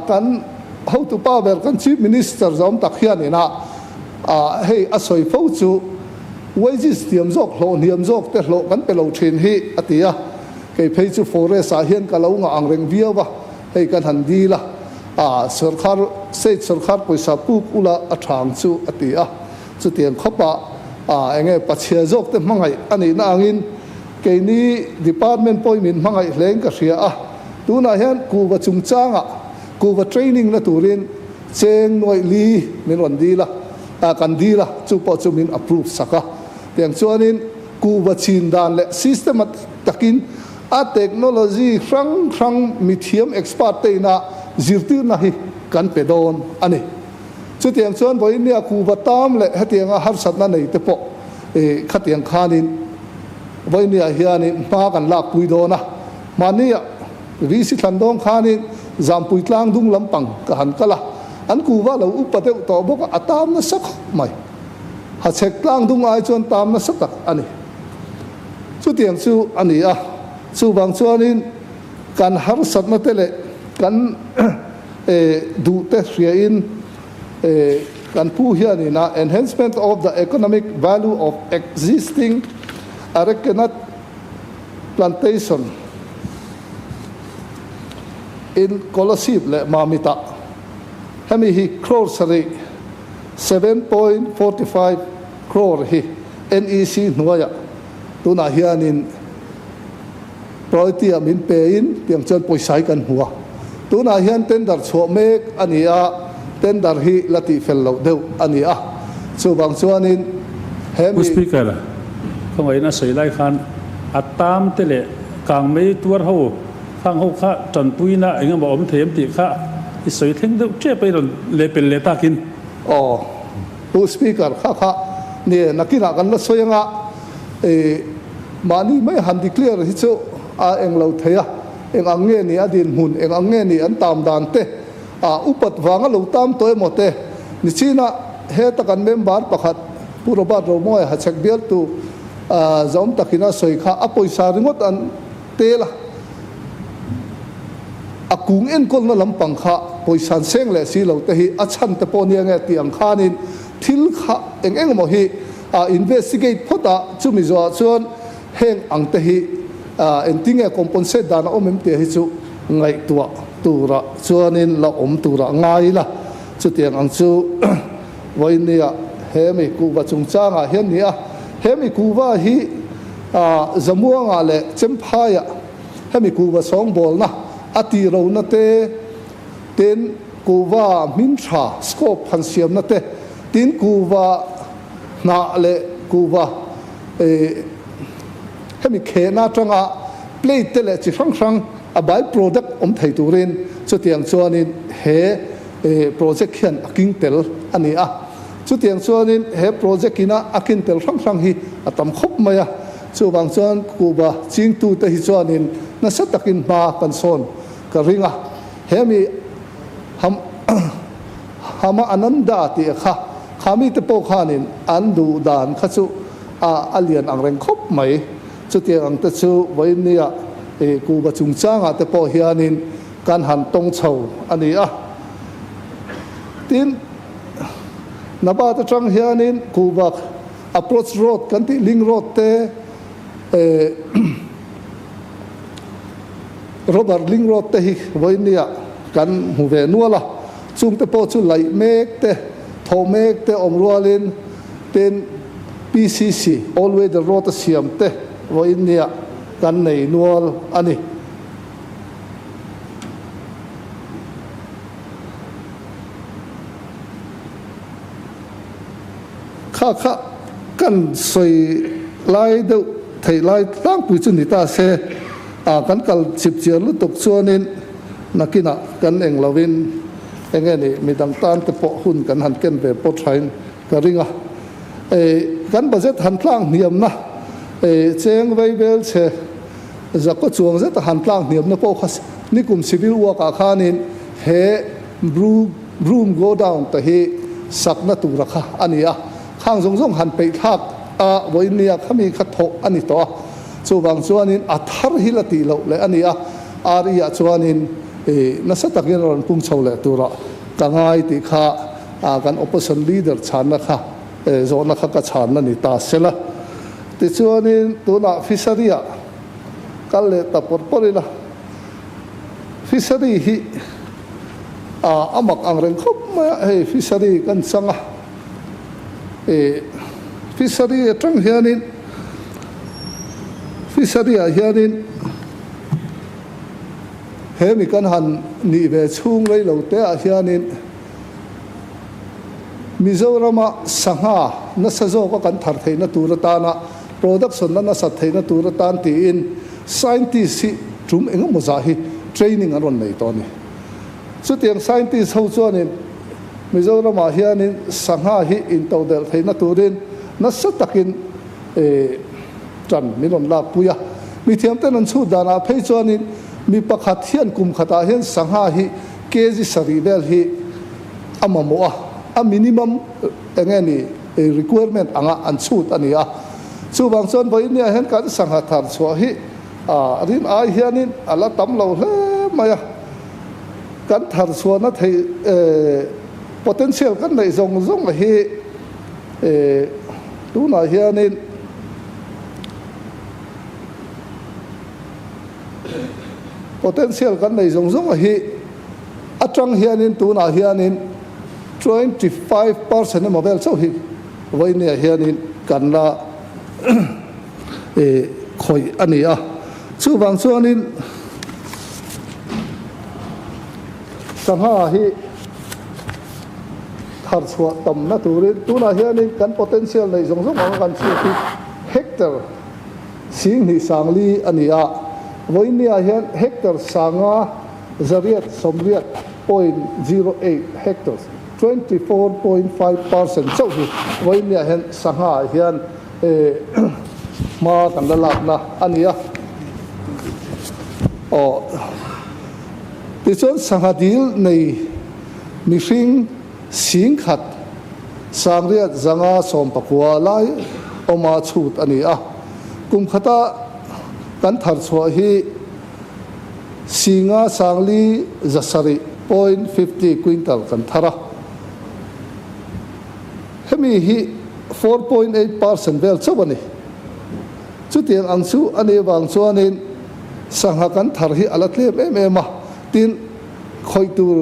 kan how to power kan chief minister zom takhian ina hey asoi fo chu wages tiam jok hlo niam jok te hlo kan pelo thin hi atia ke phei chu forest a hian ka lo nga ang reng viawa hei kan han di la sarkar state sarkar poisa pu ula athang chu atia chu tiang khopa enge pachia jok te mangai ani na angin ke ni department poimin mangai hleng ka ria tuna hian kuwa chungchanga kuwa training na turin cheng noi li min wan di la kan di la chu po chu min approve saka tiang chuanin kuwa chin dan le system takin technology rang mithiam expert te na zirtir na hi kan pedon ani chu tiang chuan boinia kuwa tam le hatianga har satna nei te po khatiang khanin boinia hianin ma kan lak pui dona mania ri si thandong khanin zampui tlang dung lampang ka han kala an kuwa lo upate to boka atam na sak mai ha chek tlang dung ai chuan tam na sak ani chu tiang chu ani chu bang chuanin kan har satna tele kan du te ria in kan pu hian na enhancement of the economic value of existing arecanut plantation in Colosseum le mamita hemi hi crore sari 7.45 crore hi NEC nuaya tuna hianin priority amin pein tiang chon poisai kan huwa tuna hian tender chho mek ania tender hi lati fello deu ania chu bang chuanin hemi speaker không ai na sei lai khan atam tele kang mei tuar ho khang ho kha trần pui na anh em om thêm ti kha i sei theng deu che pe ron le pel le takin tu speaker kha ne nakina kan la soyanga mani mai han declare hi chu eng lo theya eng ange ni adin hun eng ange ni an tam dan te upat wanga lo tam toy mote ni china he takan member pakhat puroba ro moi ha chak bel tu zom takina soi kha apoisa ringot an tela akung en kol na lampang kha poisan seng le si lo te hi achan te pon yang tiang khanin thil kha eng mo hi investigate phota chumi zo chuan heng ang te hi entinge compensate dan omem te hi chu ngai tua tura chuanin la om tura ngai la chu tiang ang chu voinia hemi kuwa chungchanga hian nia hemi kuwa hi zamuanga le chemphaya hemi kuwa song bol na ati ro na te ten kuwa mintra scope phansiam na te tin kuwa na le kuwa hemi khena tanga plate te le chi sang a by product thei turin chu tiang chuanin he project hian aking tel ani chu tiang chuanin he project ina akin tel sang hi atam khop maya chu bang chuan kuwa ching tu te hi chuanin na satakin ma kan son ka ringa hemi hama ananda ti kha khami te po khanin andu dan khachu alian angreng khop mai chu tiang ang te chu voinia kuwa chungchanga te po hianin kan han tong chho ani tin naba ta tang hianin kuwa approach road kan ti link road te Robert Ling road te hi voinia kan huve nuala chung te po chu lai mek te tho mek te omrualin ten PCC always the road siam te voinia kan nei nual ani kha kan soi lai deu thei lai tang pu chu ni ta se kan kal chip chiar lu tok chuanin nakina kan eng lovin engeni midang tan te po hun kan han ken ve po thain ka ringa kan budget han tlang niam na cheng vei bel che zakko chuang zet han tlang niam na po khas nikum civil work a khanin he broom go down ta he sakna tu rakha ania khang zong han pe thak voinia khami kha tho ani to chu bang chuanin athar hilati lo le ania aria chuanin na sa takin ron pung chho le tura tangai ti kha kan opposition leader chan na kha zo na kha ka chan na ni ta sela ti chuanin tuna fishery a kal le ta porporila fishery hi amak ang reng khop ma he fishery kan changa fishery atang hianin fishery a hianin hemi kan han ni ve chung lei lo te a hianin Mizorama sangha na sazo ko kan thar theina turatana production na sa theina turatan ti in scientist hi tum enga mozahi training aron nei to ni so tiang scientist ho chuanin Mizorama hianin sangha hi in to del theina turin na sa takin tran milon la puya mi thiam ten an chu dana phei chuanin mi pakhat hian kum khata hian sangha hi kg sari bel hi amamo a minimum engeni requirement anga an chut ania chu bang chon boi nia hen kan sangha thar chwa hi rin ai hianin ala tam lo he maya kan thar chwa na thei potential kan nei zong zong hi tu na hianin potential kan nei zong zong hi atang hianin tu na hianin 25% of mobile so hi voi ne hianin kan la khoi ania chu bang chuanin sangha hi thar chua tam na turin tuna hianin kan potential nei zong zong ang kan chu hi hectare sing ni sangli ania voi ne hian hectare sanga zariat somriat 0.08 hectares 24.5% so hi voi ne hen sangha hian ma kan la lak na ania ti chon sangha dil nei mihring sing khat sangriat zanga som pakua lai oma chut ania kum khata kan thar chwa hi singa sangli zasari 0.50 quintal kan thara hemi hi 4.8% bel chobani chu tiang ang chu ani wang chuanin sangha kan thar hi alatlem em ema tin khoi tur